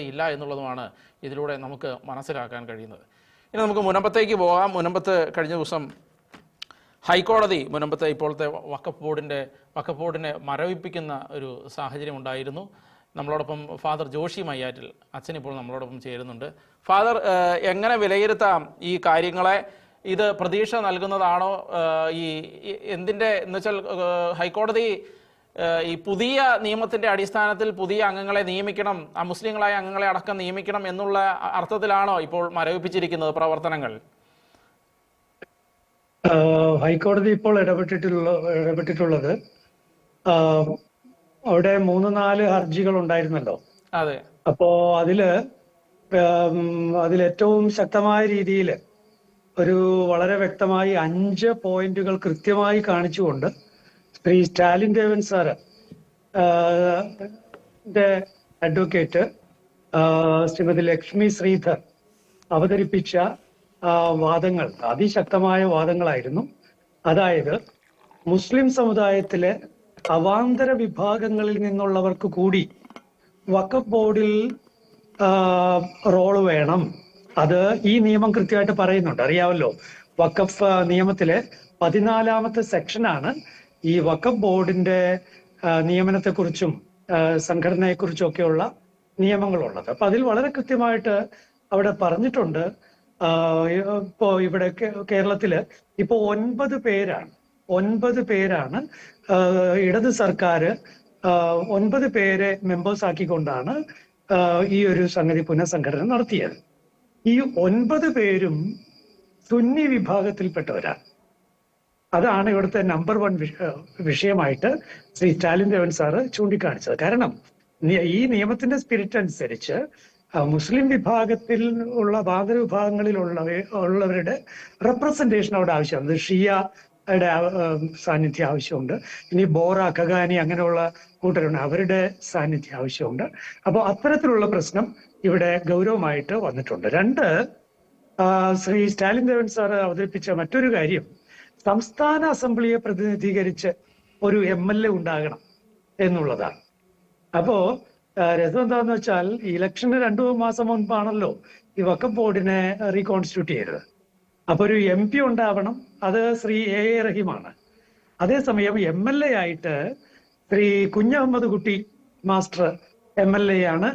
ഇല്ല എന്നുള്ളതുമാണ് ഇതിലൂടെ നമുക്ക് മനസ്സിലാക്കാൻ കഴിയുന്നത്. ഇനി നമുക്ക് മുനമ്പത്തേക്ക് പോകാം. മുനമ്പത്ത് കഴിഞ്ഞ ദിവസം ഹൈക്കോടതി മുനമ്പത്തെ ഇപ്പോഴത്തെ വഖഫ് ബോർഡിനെ മരവിപ്പിക്കുന്ന ഒരു സാഹചര്യം ഉണ്ടായിരുന്നു. നമ്മളോടൊപ്പം ഫാദർ ജോഷി മയ്യാറ്റിൽ അച്ഛൻ ഇപ്പോൾ നമ്മളോടൊപ്പം ചേരുന്നുണ്ട്. ഫാദർ, എങ്ങനെ വിലയിരുത്താം ഈ കാര്യങ്ങളെ? ഇത് പ്രതീക്ഷ നൽകുന്നതാണോ? ഈ എന്തിൻ്റെ എന്ന് വെച്ചാൽ ഹൈക്കോടതി ഈ പുതിയ നിയമത്തിൻ്റെ അടിസ്ഥാനത്തിൽ പുതിയ അംഗങ്ങളെ നിയമിക്കണം, മുസ്ലിങ്ങളായ അംഗങ്ങളെ അടക്കം നിയമിക്കണം എന്നുള്ള അർത്ഥത്തിലാണോ ഇപ്പോൾ മരവിപ്പിച്ചിരിക്കുന്നത് പ്രവർത്തനങ്ങൾ? ഹൈക്കോടതി ഇപ്പോൾ ഇടപെട്ടിട്ടുള്ളത് അവിടെ 3-4 ഹർജികൾ ഉണ്ടായിരുന്നല്ലോ. അതെ. അപ്പോ അതിലേറ്റവും ശക്തമായ രീതിയിൽ ഒരു വളരെ വ്യക്തമായി 5 പോയിന്റുകൾ കൃത്യമായി കാണിച്ചുകൊണ്ട് ശ്രീ സ്റ്റാലിൻ ദേവൻ സാറ് അഡ്വക്കേറ്റ് ശ്രീമതി ലക്ഷ്മി ശ്രീധർ അവതരിപ്പിച്ച വാദങ്ങൾ അതിശക്തമായ വാദങ്ങളായിരുന്നു. അതായത് മുസ്ലിം സമുദായത്തിലെ അവാന്തര വിഭാഗങ്ങളിൽ നിന്നുള്ളവർക്ക് കൂടി വഖഫ് ബോർഡിൽ റോള് വേണം. അത് ഈ നിയമം കൃത്യമായിട്ട് പറയുന്നുണ്ട്, അറിയാമല്ലോ. വഖഫ് നിയമത്തിലെ 14ാമത്തെ സെക്ഷനാണ് ഈ വഖഫ് ബോർഡിന്റെ നിയമനത്തെക്കുറിച്ചും സംഘടനയെക്കുറിച്ചും ഒക്കെയുള്ള നിയമങ്ങളുള്ളത്. അപ്പൊ അതിൽ വളരെ കൃത്യമായിട്ട് അവിടെ പറഞ്ഞിട്ടുണ്ട്. ഇപ്പോ ഇവിടെ കേരളത്തില് ഇപ്പോ 9 പേരാണ് ഇടത് സർക്കാർ 9 പേരെ മെമ്പേഴ്സ് ആക്കിക്കൊണ്ടാണ് ഈ ഒരു സംഗതി പുനഃസംഘടന നടത്തിയത്. ഈ 9 പേരും സുന്നി വിഭാഗത്തിൽപ്പെട്ടവരാണ്. അതാണ് ഇവിടുത്തെ നമ്പർ 1 വിഷയമായിട്ട് ശ്രീ സ്റ്റാലിൻ ദേവൻ സാറ് ചൂണ്ടിക്കാണിച്ചത്. കാരണം ഈ നിയമത്തിന്റെ സ്പിരിറ്റ് അനുസരിച്ച് മുസ്ലിം വിഭാഗത്തിൽ ഉള്ള അവാന്തര വിഭാഗങ്ങളിലുള്ളവരുടെ റെപ്രസെന്റേഷൻ അവിടെ ആവശ്യമാണ്. ഷിയയുടെ സാന്നിധ്യം ആവശ്യമുണ്ട്. ഇനി ബോറ, ഖഗാനി അങ്ങനെയുള്ള കൂട്ടരുണ്ട്, അവരുടെ സാന്നിധ്യം ആവശ്യമുണ്ട്. അപ്പോൾ അത്തരത്തിലുള്ള പ്രശ്നം ഇവിടെ ഗൗരവമായിട്ട് വന്നിട്ടുണ്ട്. 2, ശ്രീ സ്റ്റാലിൻ ദേവൻ സാറ് അവതരിപ്പിച്ച മറ്റൊരു കാര്യം, സംസ്ഥാന അസംബ്ലിയെ പ്രതിനിധീകരിച്ച് ഒരു MLA ഉണ്ടാകണം എന്നുള്ളതാണ്. അപ്പോ രസം എന്താന്ന് വെച്ചാൽ ഇലക്ഷന് 2 മാസം മുൻപാണല്ലോ ഈ വഖഫ് ബോർഡിനെ റീകോൺസ്റ്റിറ്റ്യൂട്ട് ചെയ്തത്. അപ്പൊ ഒരു MP ഉണ്ടാവണം, അത് ശ്രീ A റഹീമാണ്. അതേസമയം MLA ആയിട്ട് ശ്രീ കുഞ്ഞഹമ്മദ് കുട്ടി മാസ്റ്റർ MLA ആണ്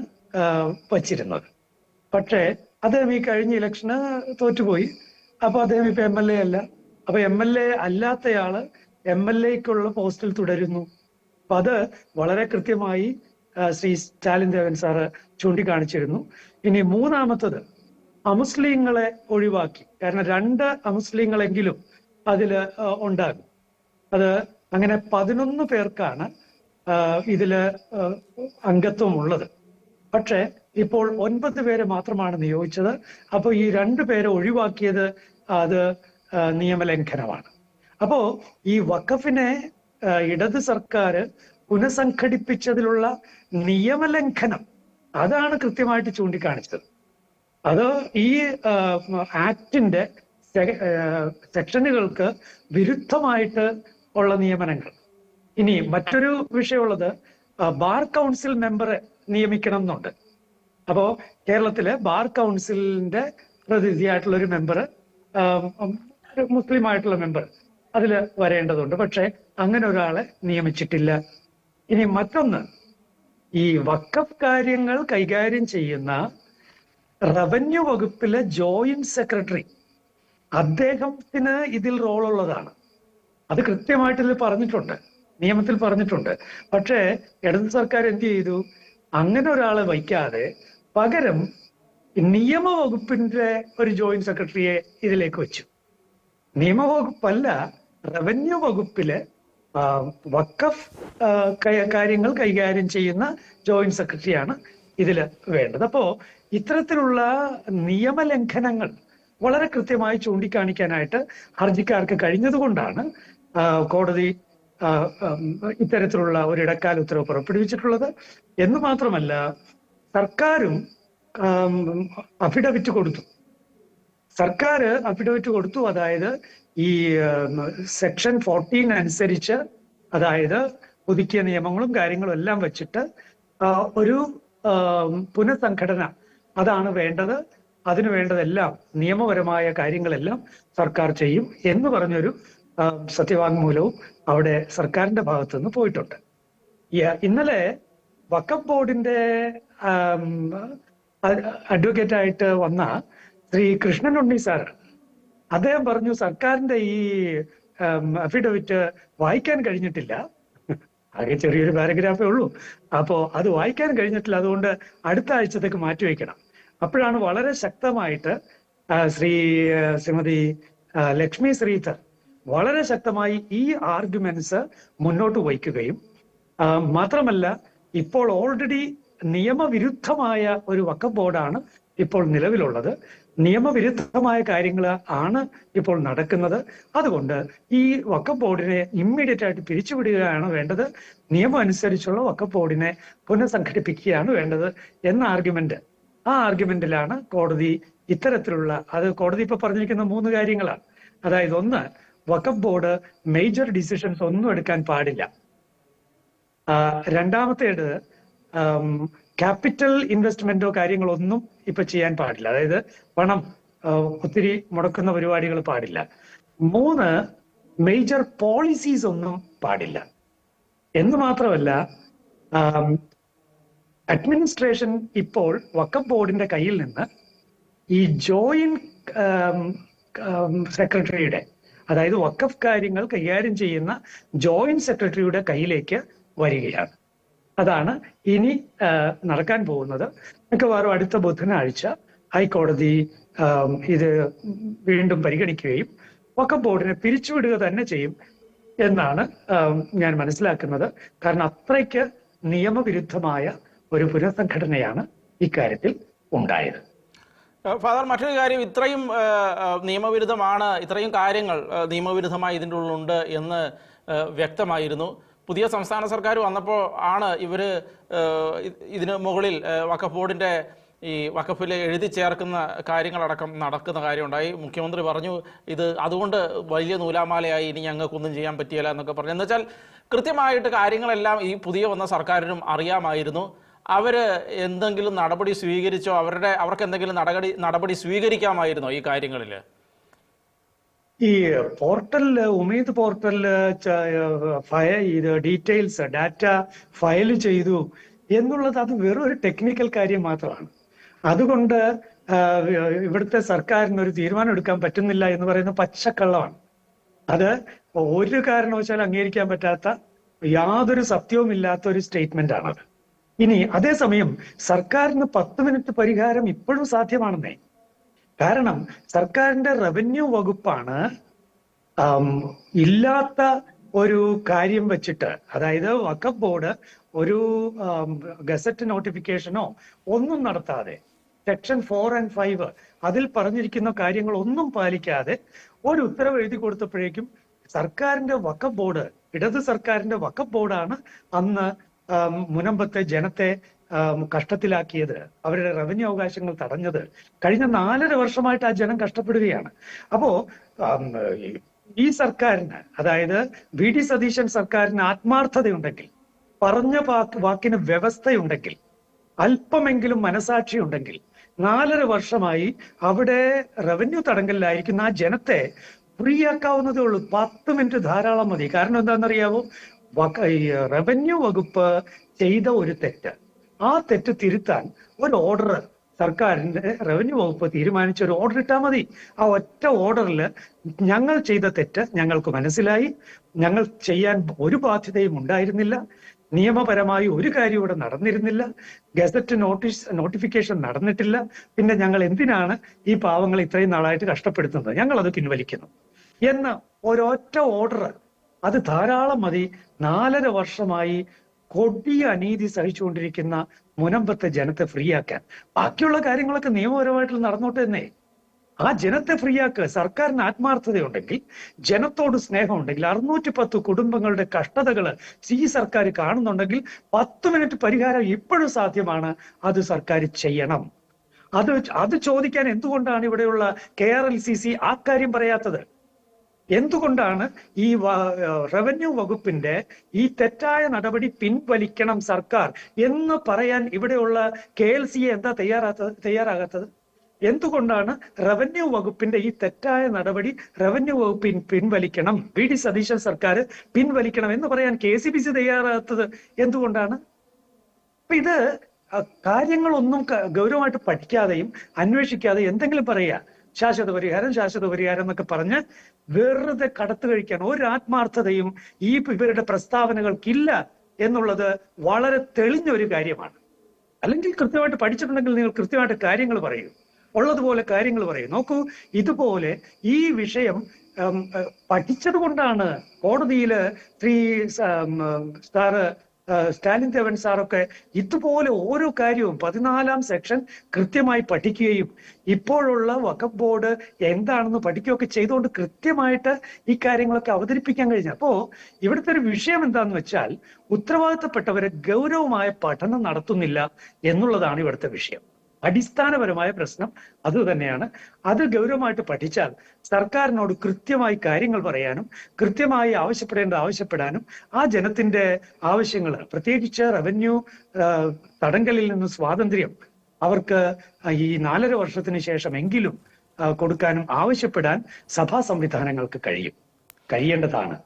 വച്ചിരുന്നത്. പക്ഷേ അദ്ദേഹം ഈ കഴിഞ്ഞ ഇലക്ഷന് തോറ്റുപോയി. അപ്പൊ അദ്ദേഹം ഇപ്പൊ MLA അല്ല. അപ്പൊ MLA അല്ലാത്തയാള് MLAക്കുള്ള പോസ്റ്റിൽ തുടരുന്നു. അപ്പൊ അത് വളരെ കൃത്യമായി ശ്രീ സ്റ്റാലിൻ ദേവൻ സാറ് ചൂണ്ടിക്കാണിച്ചിരുന്നു. ഇനി 3ാമത്തത്, അമുസ്ലിങ്ങളെ ഒഴിവാക്കി. കാരണം 2 അമുസ്ലിങ്ങളെങ്കിലും അതില് ഉണ്ടാകും. അത് അങ്ങനെ 11 പേർക്കാണ് ഇതില് അംഗത്വം ഉള്ളത്. പക്ഷെ ഇപ്പോൾ 9 പേരെ മാത്രമാണ് നിയോഗിച്ചത്. അപ്പൊ ഈ 2 പേരെ ഒഴിവാക്കിയത് അത് നിയമലംഘനമാണ്. അപ്പോ ഈ വഖഫിനെ ഇടത് സർക്കാർ പുനഃസംഘടിപ്പിച്ചതിലുള്ള നിയമലംഘനം അതാണ് കൃത്യമായിട്ട് ചൂണ്ടിക്കാണിച്ചത്. അത് ഈ ആക്ടിന്റെ സെക്ഷനുകൾക്ക് വിരുദ്ധമായിട്ട് ഉള്ള നിയമനങ്ങൾ. ഇനി മറ്റൊരു വിഷയമുള്ളത്, ബാർ കൗൺസിൽ മെമ്പറെ നിയമിക്കണം എന്നുണ്ട്. അപ്പോ കേരളത്തിലെ ബാർ കൗൺസിലിന്റെ പ്രതിനിധിയായിട്ടുള്ള ഒരു മെമ്പർ, മുസ്ലിം ആയിട്ടുള്ള മെമ്പർ അതിൽ വരേണ്ടതുണ്ട്. പക്ഷെ അങ്ങനെ ഒരാളെ നിയമിച്ചിട്ടില്ല. ഇനി മറ്റൊന്ന്, ഈ വഖഫ് കാര്യങ്ങൾ കൈകാര്യം ചെയ്യുന്ന റവന്യൂ വകുപ്പിലെ ജോയിന്റ് സെക്രട്ടറി, അദ്ദേഹത്തിന് ഇതിൽ റോളുള്ളതാണ്. അത് കൃത്യമായിട്ട് ഇതിൽ പറഞ്ഞിട്ടുണ്ട്, നിയമത്തിൽ പറഞ്ഞിട്ടുണ്ട്. പക്ഷേ ഇടത് സർക്കാർ എന്ത് ചെയ്തു? അങ്ങനെ ഒരാളെ വയ്ക്കാതെ പകരം നിയമവകുപ്പിന്റെ ഒരു ജോയിന്റ് സെക്രട്ടറിയെ ഇതിലേക്ക് വെച്ചു. നിയമവകുപ്പല്ല, റവന്യൂ വകുപ്പിലെ വഖഫ് കാര്യങ്ങൾ കൈകാര്യം ചെയ്യുന്ന ജോയിന്റ് സെക്രട്ടറിയാണ് ഇതിൽ വേണ്ടത്. അപ്പോ ഇത്തരത്തിലുള്ള നിയമലംഘനങ്ങൾ വളരെ കൃത്യമായി ചൂണ്ടിക്കാണിക്കാനായിട്ട് ഹർജിക്കാർക്ക് കഴിഞ്ഞതുകൊണ്ടാണ് കോടതി ഇത്തരത്തിലുള്ള ഒരു ഇടക്കാല ഉത്തരവ് പുറപ്പെടുവിച്ചിട്ടുള്ളത്. എന്ന് മാത്രമല്ല, സർക്കാരും അഫിഡവിറ്റ് കൊടുത്തു. അതായത് ഈ സെക്ഷൻ 14 അനുസരിച്ച്, അതായത് പുതുക്കിയ നിയമങ്ങളും കാര്യങ്ങളും എല്ലാം വെച്ചിട്ട് ഒരു പുനഃസംഘടന അതാണ് വേണ്ടത്. അതിനു വേണ്ടതെല്ലാം നിയമപരമായ കാര്യങ്ങളെല്ലാം സർക്കാർ ചെയ്യും എന്ന് പറഞ്ഞൊരു സത്യവാങ്മൂലവും അവിടെ സർക്കാരിന്റെ ഭാഗത്തു നിന്ന് പോയിട്ടുണ്ട്. ഇന്നലെ വഖഫ് ബോർഡിന്റെ അഡ്വക്കേറ്റ് ആയിട്ട് വന്ന ശ്രീ കൃഷ്ണൻ ഉണ്ണി സാർ, അദ്ദേഹം പറഞ്ഞു സർക്കാരിന്റെ ഈ അഫിഡവിറ്റ് വായിക്കാൻ കഴിഞ്ഞിട്ടില്ല, ആകെ ചെറിയൊരു പാരഗ്രാഫേ ഉള്ളൂ, അപ്പോ അത് വായിക്കാൻ കഴിഞ്ഞിട്ടില്ല, അതുകൊണ്ട് അടുത്ത ആഴ്ചത്തേക്ക് മാറ്റിവെക്കണം. അപ്പോഴാണ് വളരെ ശക്തമായിട്ട് ശ്രീമതി ലക്ഷ്മി ശ്രീധർ വളരെ ശക്തമായി ഈ ആർഗ്യുമെന്റ്സ് മുന്നോട്ട് വയ്ക്കുകയും മാത്രമല്ല ഇപ്പോൾ ഓൾറെഡി നിയമവിരുദ്ധമായ ഒരു വഖഫ് ബോർഡാണ് ഇപ്പോൾ നിലവിലുള്ളത്. നിയമവിരുദ്ധമായ കാര്യങ്ങൾ ആണ് ഇപ്പോൾ നടക്കുന്നത്. അതുകൊണ്ട് ഈ വഖഫ് ബോർഡിനെ ഇമ്മീഡിയറ്റ് ആയിട്ട് പിരിച്ചുവിടുകയാണ് വേണ്ടത്, നിയമം അനുസരിച്ചുള്ള വഖഫ് ബോർഡിനെ പുനഃസംഘടിപ്പിക്കുകയാണ് വേണ്ടത് എന്ന ആർഗ്യുമെന്റ്. ആ ആർഗ്യുമെന്റിലാണ് കോടതി ഇത്തരത്തിലുള്ള, അത് കോടതി ഇപ്പൊ പറഞ്ഞിരിക്കുന്ന 3 കാര്യങ്ങളാണ്. അതായത് ഒന്ന്, വഖഫ് ബോർഡ് മേജർ ഡിസിഷൻസ് ഒന്നും എടുക്കാൻ പാടില്ല. രണ്ടാമത്തേത്, ക്യാപിറ്റൽ ഇൻവെസ്റ്റ്മെന്റോ കാര്യങ്ങളൊന്നും ഇപ്പൊ ചെയ്യാൻ പാടില്ല, അതായത് പണം ഒത്തിരി മുടക്കുന്ന പരിപാടികൾ പാടില്ല. 3, മേജർ പോളിസീസ് ഒന്നും പാടില്ല. എന്ന് മാത്രമല്ല, അഡ്മിനിസ്ട്രേഷൻ ഇപ്പോൾ വഖഫ് ബോർഡിന്റെ കയ്യിൽ നിന്ന് ഈ ജോയിന്റ് സെക്രട്ടറിയുടെ, അതായത് വഖഫ് കാര്യങ്ങൾ കൈകാര്യം ചെയ്യുന്ന ജോയിന്റ് സെക്രട്ടറിയുടെ കയ്യിലേക്ക് വരികയാണ്. അതാണ് ഇനി നടക്കാൻ പോകുന്നത്. മിക്കവാറും അടുത്ത ബുധനാഴ്ച ഹൈക്കോടതി ഇത് വീണ്ടും പരിഗണിക്കുകയും വഖഫ് ബോർഡിനെ പിരിച്ചുവിടുക തന്നെ ചെയ്യും എന്നാണ് ഞാൻ മനസ്സിലാക്കുന്നത്. കാരണം അത്രയ്ക്ക് നിയമവിരുദ്ധമായ ഒരു പുനഃസംഘടനയാണ് ഇക്കാര്യത്തിൽ ഉണ്ടായത്. ഫാദർ, മറ്റൊരു കാര്യം, ഇത്രയും നിയമവിരുദ്ധമാണ്, ഇത്രയും കാര്യങ്ങൾ നിയമവിരുദ്ധമായി ഇതിൻ്റെ ഉള്ളിലുണ്ട് എന്ന് വ്യക്തമായിരുന്നു. പുതിയ സംസ്ഥാന സർക്കാർ വന്നപ്പോൾ ആണ് ഇവർ ഇതിന് മുകളിൽ വഖഫ് ബോർഡിൻ്റെ ഈ വഖഫിൽ എഴുതി ചേർക്കുന്ന കാര്യങ്ങളടക്കം നടക്കുന്ന കാര്യമുണ്ടായി. മുഖ്യമന്ത്രി പറഞ്ഞു ഇത് അതുകൊണ്ട് വലിയ നൂലാമാലയായി, ഇനി ഞങ്ങൾക്കൊന്നും ചെയ്യാൻ പറ്റിയില്ല എന്നൊക്കെ പറഞ്ഞു. എന്നുവെച്ചാൽ കൃത്യമായിട്ട് കാര്യങ്ങളെല്ലാം ഈ പുതിയ വന്ന സർക്കാരിനും അറിയാമായിരുന്നു. അവർ എന്തെങ്കിലും നടപടി സ്വീകരിച്ചോ, അവർക്ക് എന്തെങ്കിലും നടപടി സ്വീകരിക്കാമായിരുന്നോ ഈ കാര്യങ്ങളിൽ? ഈ പോർട്ടലില്, ഉമീദ് പോർട്ടലില് ഡീറ്റെയിൽസ് ഡാറ്റ ഫയൽ ചെയ്തു എന്നുള്ളത് അത് വെറും ഒരു ടെക്നിക്കൽ കാര്യം മാത്രമാണ്. അതുകൊണ്ട് ഇവിടുത്തെ സർക്കാരിന് ഒരു തീരുമാനം എടുക്കാൻ പറ്റുന്നില്ല എന്ന് പറയുന്ന പച്ചക്കള്ളമാണ്. അത് ഒരു കാരണവശാലും അംഗീകരിക്കാൻ പറ്റാത്ത, യാതൊരു സത്യവും ഇല്ലാത്ത ഒരു സ്റ്റേറ്റ്മെന്റ് ആണത്. ഇനി അതേസമയം സർക്കാരിന് 10 മിനിറ്റ് പരിഹാരം ഇപ്പോഴും സാധ്യമാണെന്നേ. കാരണം സർക്കാരിന്റെ റവന്യൂ വകുപ്പാണ് ഇല്ലാത്ത ഒരു കാര്യം വെച്ചിട്ട്, അതായത് വഖഫ് ബോർഡ് ഒരു ഗസറ്റ് നോട്ടിഫിക്കേഷനോ ഒന്നും നടത്താതെ, സെക്ഷൻ 4 and 5 അതിൽ പറഞ്ഞിരിക്കുന്ന കാര്യങ്ങൾ ഒന്നും പാലിക്കാതെ ഒരു ഉത്തരവ് എഴുതി കൊടുത്തപ്പോഴേക്കും സർക്കാരിന്റെ വഖഫ് ബോർഡ്, ഇടത് സർക്കാരിന്റെ വഖഫ് ബോർഡാണ് അന്ന് മുനമ്പത്തെ ജനത്തെ കഷ്ടത്തിലാക്കിയത്, അവരുടെ റവന്യൂ അവകാശങ്ങൾ തടഞ്ഞത്. കഴിഞ്ഞ 4.5 വർഷമായിട്ട് ആ ജനം കഷ്ടപ്പെടുകയാണ്. അപ്പോ ഈ സർക്കാരിന്, അതായത് VD സതീശൻ സർക്കാരിന് ആത്മാർത്ഥതയുണ്ടെങ്കിൽ, പറഞ്ഞ വാക്കിന് വ്യവസ്ഥയുണ്ടെങ്കിൽ, അല്പമെങ്കിലും മനസാക്ഷി ഉണ്ടെങ്കിൽ, 4.5 വർഷമായി അവിടെ റവന്യൂ തടങ്കലിലായിരിക്കുന്ന ആ ജനത്തെ ഫ്രീ ആക്കാവുന്നതേ ഉള്ളൂ. 10 മിനിറ്റ് ധാരാളം മതി. കാരണം എന്താണെന്നറിയാവോ? റവന്യൂ വകുപ്പ് ചെയ്ത ഒരു തെറ്റ്, ആ തെറ്റ് തിരുത്താൻ ഒരു ഓർഡർ സർക്കാരിന്റെ റവന്യൂ വകുപ്പ് തീരുമാനിച്ച ഒരു ഓർഡർ ഇട്ടാൽ മതി. ആ ഒറ്റ ഓർഡറിൽ ഞങ്ങൾ ചെയ്ത തെറ്റ് ഞങ്ങൾക്ക് മനസ്സിലായി, ഞങ്ങൾ ചെയ്യാൻ ഒരു ബാധ്യതയും ഉണ്ടായിരുന്നില്ല, നിയമപരമായി ഒരു കാര്യം ഇവിടെ നടന്നിരുന്നില്ല, ഗസറ്റ് നോട്ടിഫിക്കേഷൻ നടന്നിട്ടില്ല, പിന്നെ ഞങ്ങൾ എന്തിനാണ് ഈ പാവങ്ങൾ ഇത്രയും നാളായിട്ട് കഷ്ടപ്പെടുത്തുന്നത്, ഞങ്ങൾ അത് പിൻവലിക്കുന്നു എന്ന ഒരൊറ്റ ഓർഡർ, അത് ധാരാളം മതി. 4.5 വർഷമായി കൊടിയ അനീതി സഹിച്ചുകൊണ്ടിരിക്കുന്ന മുനമ്പത്തെ ജനത്തെ ഫ്രീ ആക്കാൻ. ബാക്കിയുള്ള കാര്യങ്ങളൊക്കെ നിയമപരമായിട്ട് നടന്നോട്ടെ എന്നേ. ആ ജനത്തെ ഫ്രീ ആക്കുക. സർക്കാരിന് ആത്മാർത്ഥതയുണ്ടെങ്കിൽ, ജനത്തോട് സ്നേഹമുണ്ടെങ്കിൽ, 610 കുടുംബങ്ങളുടെ കഷ്ടതകള് ഈ സർക്കാർ കാണുന്നുണ്ടെങ്കിൽ 10 മിനിറ്റ് പരിഹാരം ഇപ്പോഴും സാധ്യമാണ്. അത് സർക്കാർ ചെയ്യണം. അത് ചോദിക്കാൻ എന്തുകൊണ്ടാണ് ഇവിടെയുള്ള KRLCC ആ കാര്യം പറയാത്തത്? എന്തുകൊണ്ടാണ് ഈ റവന്യൂ വകുപ്പിന്റെ ഈ തെറ്റായ നടപടി പിൻവലിക്കണം സർക്കാർ എന്ന് പറയാൻ ഇവിടെയുള്ള KLCA എന്താ തയ്യാറാകാത്തത്? എന്തുകൊണ്ടാണ് റവന്യൂ വകുപ്പിന്റെ ഈ തെറ്റായ നടപടി റവന്യൂ വകുപ്പ് പിൻവലിക്കണം, VD സതീശൻ സർക്കാർ പിൻവലിക്കണം എന്ന് പറയാൻ KCBC തയ്യാറാകാത്തത് എന്തുകൊണ്ടാണ്? അപ്പൊ ഇത് കാര്യങ്ങളൊന്നും ഗൗരവമായിട്ട് പഠിക്കാതെയും അന്വേഷിക്കാതെയും എന്തെങ്കിലും പറയുക, ശാശ്വത പരിഹാരം എന്നൊക്കെ പറഞ്ഞ് വെറുതെ കടത്തു കഴിക്കാൻ ഒരു ആത്മാർത്ഥതയും ഇവരുടെ പ്രസ്താവനകൾക്കില്ല എന്നുള്ളത് വളരെ തെളിഞ്ഞ ഒരു കാര്യമാണ്. അല്ലെങ്കിൽ കൃത്യമായിട്ട് പഠിച്ചിട്ടുണ്ടെങ്കിൽ നിങ്ങൾ കൃത്യമായിട്ട് കാര്യങ്ങൾ പറയൂ, ഉള്ളതുപോലെ കാര്യങ്ങൾ പറയൂ. നോക്കൂ, ഇതുപോലെ ഈ വിഷയം പഠിച്ചത് കൊണ്ടാണ് കോടതിയിൽ സ്റ്റാലിൻ ദേവൻ സാറൊക്കെ ഇതുപോലെ ഓരോ കാര്യവും 14-ാം സെക്ഷൻ കൃത്യമായി പഠിക്കുകയും ഇപ്പോഴുള്ള വഖഫ് ബോർഡ് എന്താണെന്ന് പഠിക്കുകയൊക്കെ ചെയ്തുകൊണ്ട് കൃത്യമായിട്ട് ഈ കാര്യങ്ങളൊക്കെ അവതരിപ്പിക്കാൻ കഴിഞ്ഞു. അപ്പോ ഇവിടുത്തെ ഒരു വിഷയം എന്താന്ന് വെച്ചാൽ ഉത്തരവാദിത്തപ്പെട്ടവരെ ഗൗരവമായ പഠനം നടത്തുന്നില്ല എന്നുള്ളതാണ് ഇവിടുത്തെ വിഷയം. അടിസ്ഥാനപരമായ പ്രശ്നം അത് തന്നെയാണ്. അത് ഗൗരവമായിട്ട് പഠിച്ചാൽ സർക്കാരിനോട് കൃത്യമായി കാര്യങ്ങൾ പറയാനും കൃത്യമായി ആവശ്യപ്പെടാനും ആ ജനത്തിന്റെ ആവശ്യങ്ങൾ, പ്രത്യേകിച്ച് റവന്യൂ തടങ്കലിൽ നിന്ന് സ്വാതന്ത്ര്യം അവർക്ക് ഈ 4.5 വർഷത്തിന് ശേഷം എങ്കിലും കൊടുക്കാനും ആവശ്യപ്പെടാൻ സഭാ സംവിധാനങ്ങൾക്ക് കഴിയേണ്ടതാണ്.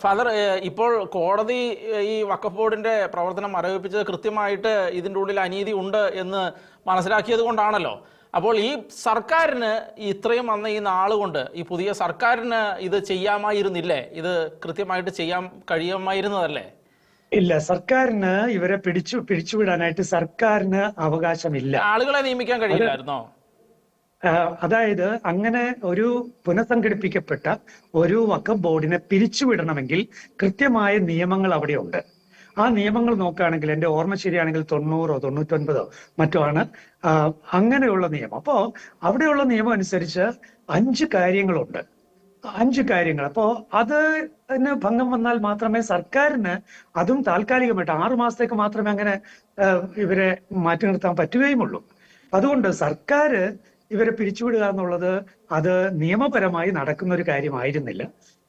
ഫാദർ, ഇപ്പോൾ കോടതി ഈ വഖഫ് ബോർഡിന്റെ പ്രവർത്തനം മരവിപ്പിച്ചത് കൃത്യമായിട്ട് ഇതിൻ്റെ ഉള്ളിൽ അനീതി ഉണ്ട് എന്ന് മനസ്സിലാക്കിയത് കൊണ്ടാണല്ലോ. അപ്പോൾ ഈ സർക്കാരിന് ഇത്രയും വന്ന ഈ നാളുകൊണ്ട് ഈ പുതിയ സർക്കാരിന് ഇത് ചെയ്യാമായിരുന്നില്ലേ? ഇത് കൃത്യമായിട്ട് ചെയ്യാൻ കഴിയുമായിരുന്നതല്ലേ? ഇല്ല, സർക്കാരിന് ഇവരെ പിടിച്ചുവിടാനായിട്ട് സർക്കാരിന് അവകാശമില്ല. ആളുകളെ നിയമിക്കാൻ കഴിയില്ലായിരുന്നോ? അതായത് അങ്ങനെ ഒരു പുനഃസംഘടിപ്പിക്കപ്പെട്ട ഒരു വഖഫ് ബോർഡിനെ പിരിച്ചുവിടണമെങ്കിൽ കൃത്യമായ നിയമങ്ങൾ അവിടെ ഉണ്ട്. ആ നിയമങ്ങൾ നോക്കുകയാണെങ്കിൽ എൻ്റെ ഓർമ്മ ശരിയാണെങ്കിൽ 90-ഓ 99-ഓ മറ്റോ ആണ് അങ്ങനെയുള്ള നിയമം. അപ്പോ അവിടെയുള്ള നിയമം അനുസരിച്ച് 5 കാര്യങ്ങളുണ്ട്. 5 കാര്യങ്ങൾ. അപ്പോ അതിന് ഭംഗം വന്നാൽ മാത്രമേ സർക്കാരിന്, അതും താൽക്കാലികമായിട്ട് 6 മാസത്തേക്ക് മാത്രമേ അങ്ങനെ ഇവരെ മാറ്റി നിർത്താൻ പറ്റുകയുമുള്ളൂ. അതുകൊണ്ട് സർക്കാർ ഇവരെ പിരിച്ചുവിടുക എന്നുള്ളത് അത് നിയമപരമായി നടക്കുന്ന ഒരു കാര്യമായിരുന്നില്ല.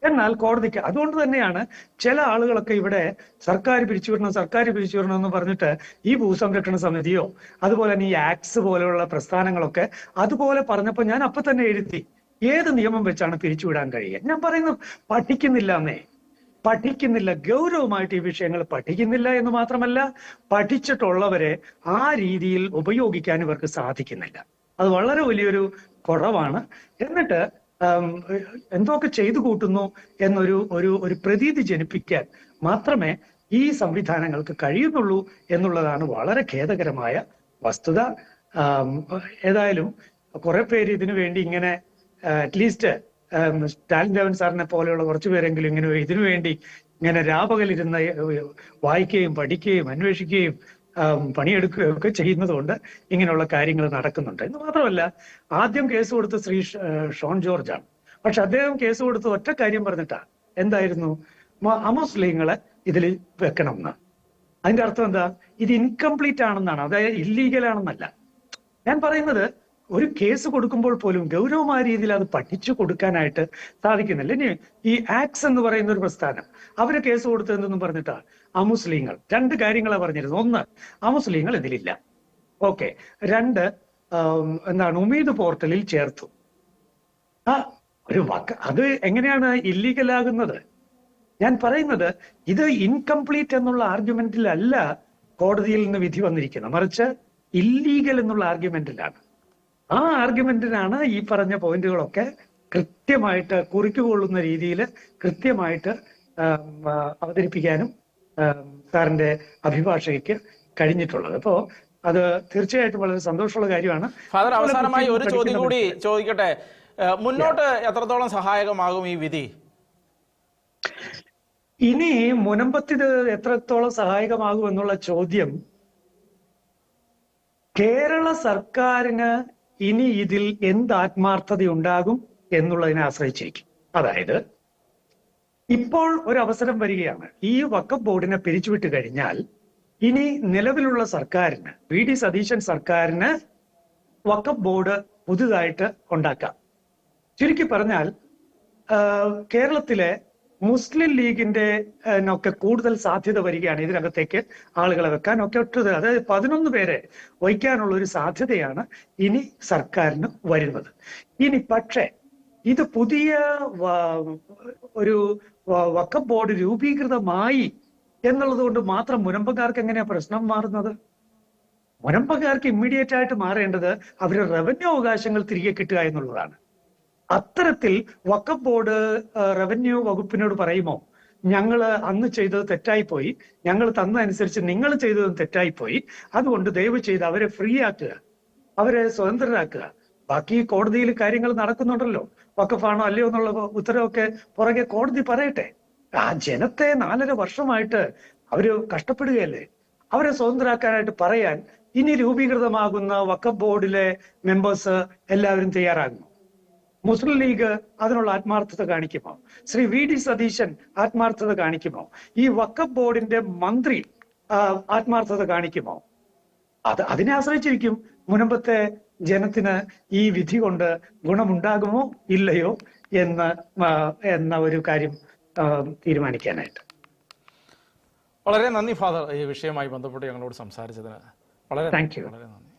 എന്നാൽ കോടതിക്ക്, അതുകൊണ്ട് തന്നെയാണ് ചില ആളുകളൊക്കെ ഇവിടെ സർക്കാർ പിരിച്ചുവിടണം എന്ന് പറഞ്ഞിട്ട് ഈ ഭൂസംരക്ഷണ സമിതിയോ അതുപോലെ തന്നെ ഈ ആക്ട്സ് പോലെയുള്ള പ്രസ്ഥാനങ്ങളൊക്കെ അതുപോലെ പറഞ്ഞപ്പോൾ ഞാൻ അപ്പൊ തന്നെ എഴുതി, ഏത് നിയമം വെച്ചാണ് പിരിച്ചുവിടാൻ കഴിയുക? ഞാൻ പറയുന്നു പഠിക്കുന്നില്ല, ഗൗരവമായിട്ട് ഈ വിഷയങ്ങൾ പഠിക്കുന്നില്ല എന്ന് മാത്രമല്ല പഠിച്ചിട്ടുള്ളവരെ ആ രീതിയിൽ ഉപയോഗിക്കാൻ ഇവർക്ക് സാധിക്കുന്നില്ല. അത് വളരെ വലിയൊരു കുറവാണ്. എന്നിട്ട് എന്തൊക്കെ ചെയ്തു കൂട്ടുന്നു എന്നൊരു ഒരു പ്രതീതി ജനിപ്പിക്കാൻ മാത്രമേ ഈ സംവിധാനങ്ങൾക്ക് കഴിയുന്നുള്ളൂ എന്നുള്ളതാണ് വളരെ ഖേദകരമായ വസ്തുത. ഏതായാലും കുറെ പേര് ഇതിനു വേണ്ടി ഇങ്ങനെ അറ്റ്ലീസ്റ്റ് സ്റ്റാലിൻ ദേവൻ സാറിനെ പോലെയുള്ള കുറച്ചു പേരെങ്കിലും ഇങ്ങനെ ഇതിനു വേണ്ടി ഇങ്ങനെ രാപകലിരുന്ന് വായിക്കുകയും പഠിക്കുകയും അന്വേഷിക്കുകയും പണിയെടുക്കുകയും ഒക്കെ ചെയ്യുന്നത് കൊണ്ട് ഇങ്ങനെയുള്ള കാര്യങ്ങൾ നടക്കുന്നുണ്ട്. എന്ന് മാത്രമല്ല, ആദ്യം കേസ് കൊടുത്ത ശ്രീ ഷോൺ ജോർജ് ആണ്. പക്ഷെ അദ്ദേഹം കേസ് കൊടുത്ത് ഒറ്റ കാര്യം പറഞ്ഞിട്ടാ, എന്തായിരുന്നു? അമുസ്ലിങ്ങളെ ഇതിൽ വെക്കണം എന്ന്. അതിന്റെ അർത്ഥം എന്താ? ഇത് ഇൻകംപ്ലീറ്റ് ആണെന്നാണ്, അതായത് ഇല്ലീഗൽ ആണെന്നല്ല. ഞാൻ പറയുന്നത് ഒരു കേസ് കൊടുക്കുമ്പോൾ പോലും ഗൗരവമായ രീതിയിൽ അത് പഠിച്ചു കൊടുക്കാനായിട്ട് സാധിക്കുന്നില്ല. ഇനി ഈ ആക്സ് എന്ന് പറയുന്ന ഒരു പ്രസ്ഥാനം, അവര് കേസ് കൊടുത്തതെന്നും പറഞ്ഞിട്ടാ അമുസ്ലിങ്ങൾ 2 കാര്യങ്ങളാണ് പറഞ്ഞിരുന്നത്. 1, അമുസ്ലിങ്ങൾ ഇതിലില്ല. ഓക്കെ. 2, ഉമീദ് പോർട്ടലിൽ ചേർത്തു. അത് എങ്ങനെയാണ് ഇല്ലീഗൽ ആകുന്നത്? ഞാൻ പറയുന്നത് ഇത് ഇൻകംപ്ലീറ്റ് എന്നുള്ള ആർഗ്യുമെന്റിലല്ല കോടതിയിൽ നിന്ന് വിധി വന്നിരിക്കുന്നത്, മറിച്ച് ഇല്ലീഗൽ എന്നുള്ള ആർഗ്യുമെന്റിലാണ്. ആ ആർഗ്യുമെന്റിനാണ് ഈ പറഞ്ഞ പോയിന്റുകളൊക്കെ കൃത്യമായിട്ട് കുറിക്കുകൊള്ളുന്ന രീതിയിൽ കൃത്യമായിട്ട് അവതരിപ്പിക്കാനും സാറിന്റെ അഭിഭാഷകയ്ക്ക് കഴിഞ്ഞിട്ടുള്ളത്. അപ്പോ അത് തീർച്ചയായിട്ടും വളരെ സന്തോഷമുള്ള കാര്യമാണ്. ഫാദർ, അവസാനമായി ഒരു ചോദ്യം കൂടി ചോദിക്കട്ടെ. മുന്നോട്ട് എത്രത്തോളം സഹായകമാകും ഈ വിധി? ഇനി മുനമ്പത്തിത് എത്രത്തോളം സഹായകമാകും എന്നുള്ള ചോദ്യം കേരള സർക്കാരിന് ഇനി ഇതിൽ എന്ത് ആത്മാർത്ഥത ഉണ്ടാകും എന്നുള്ളതിനെ ആശ്രയിച്ചിരിക്കും. അതായത് ഇപ്പോൾ ഒരു അവസരം വരികയാണ്. ഈ വഖഫ് ബോർഡിനെ പിരിച്ചുവിട്ട് കഴിഞ്ഞാൽ ഇനി നിലവിലുള്ള സർക്കാരിന്, VD സതീശൻ സർക്കാരിന് വഖഫ് ബോർഡ് പുതുതായിട്ട് ഉണ്ടാക്കാം. ചുരുക്കി പറഞ്ഞാൽ കേരളത്തിലെ മുസ്ലിം ലീഗിന്റെ ഒക്കെ കൂടുതൽ സാധ്യത വരികയാണ് ഇതിനകത്തേക്ക് ആളുകളെ വെക്കാൻ ഒക്കെ ഒറ്റത്, അതായത് 11 പേരെ വയ്ക്കാനുള്ള ഒരു സാധ്യതയാണ് ഇനി സർക്കാരിന് വരുന്നത്. ഇനി പക്ഷേ ഇത് പുതിയ ഒരു വഖഫ് ബോർഡ് രൂപീകൃതമായി എന്നുള്ളത് കൊണ്ട് മാത്രം മുനമ്പക്കാർക്ക് എങ്ങനെയാ പ്രശ്നം മാറുന്നത്? മുനമ്പക്കാർക്ക് ഇമ്മീഡിയറ്റ് ആയിട്ട് മാറേണ്ടത് അവരുടെ റവന്യൂ അവകാശങ്ങൾ തിരികെ കിട്ടുക എന്നുള്ളതാണ്. അത്തരത്തിൽ വഖഫ് ബോർഡ് റവന്യൂ വകുപ്പിനോട് പറയുമോ, ഞങ്ങൾ അന്ന് ചെയ്തത് തെറ്റായിപ്പോയി, ഞങ്ങൾ തന്നതനുസരിച്ച് നിങ്ങൾ ചെയ്തതും തെറ്റായിപ്പോയി, അതുകൊണ്ട് ദയവ് ചെയ്ത് അവരെ ഫ്രീ ആക്കുക, അവരെ സ്വതന്ത്രരാക്കുക, ബാക്കി കോടതിയിൽ കാര്യങ്ങൾ നടക്കുന്നുണ്ടല്ലോ, വഖഫാണോ അല്ലയോ എന്നുള്ള ഉത്തരവൊക്കെ പുറകെ കോടതി പറയട്ടെ. ആ ജനത്തെ 4.5 വർഷമായിട്ട് അവര് കഷ്ടപ്പെടുകയല്ലേ, അവരെ സ്വതന്ത്രരാക്കാനായിട്ട് പറയാൻ ഇനി രൂപീകൃതമാകുന്ന വഖഫ് ബോർഡിലെ മെമ്പേഴ്സ് എല്ലാവരും തയ്യാറാകുമോ? മുസ്ലിം ലീഗ് അതിനുള്ള ആത്മാർത്ഥത കാണിക്കുമോ? ശ്രീ VD സതീശൻ ആത്മാർത്ഥത കാണിക്കുമോ? ഈ വഖഫ് ബോർഡിന്റെ മന്ത്രി ആത്മാർത്ഥത കാണിക്കുമോ? അതിനെ ആശ്രയിച്ചിരിക്കും മുനമ്പത്തെ ജനത്തിന് ഈ വിധി കൊണ്ട് ഗുണമുണ്ടാകുമോ ഇല്ലയോ എന്ന ഒരു കാര്യം തീരുമാനിക്കാനായിട്ട്. വളരെ നന്ദി ഫാദർ, ഈ വിഷയവുമായി ബന്ധപ്പെട്ട് ഞങ്ങളോട് സംസാരിച്ചതിന് വളരെ താങ്ക് യു. വളരെ നന്ദി.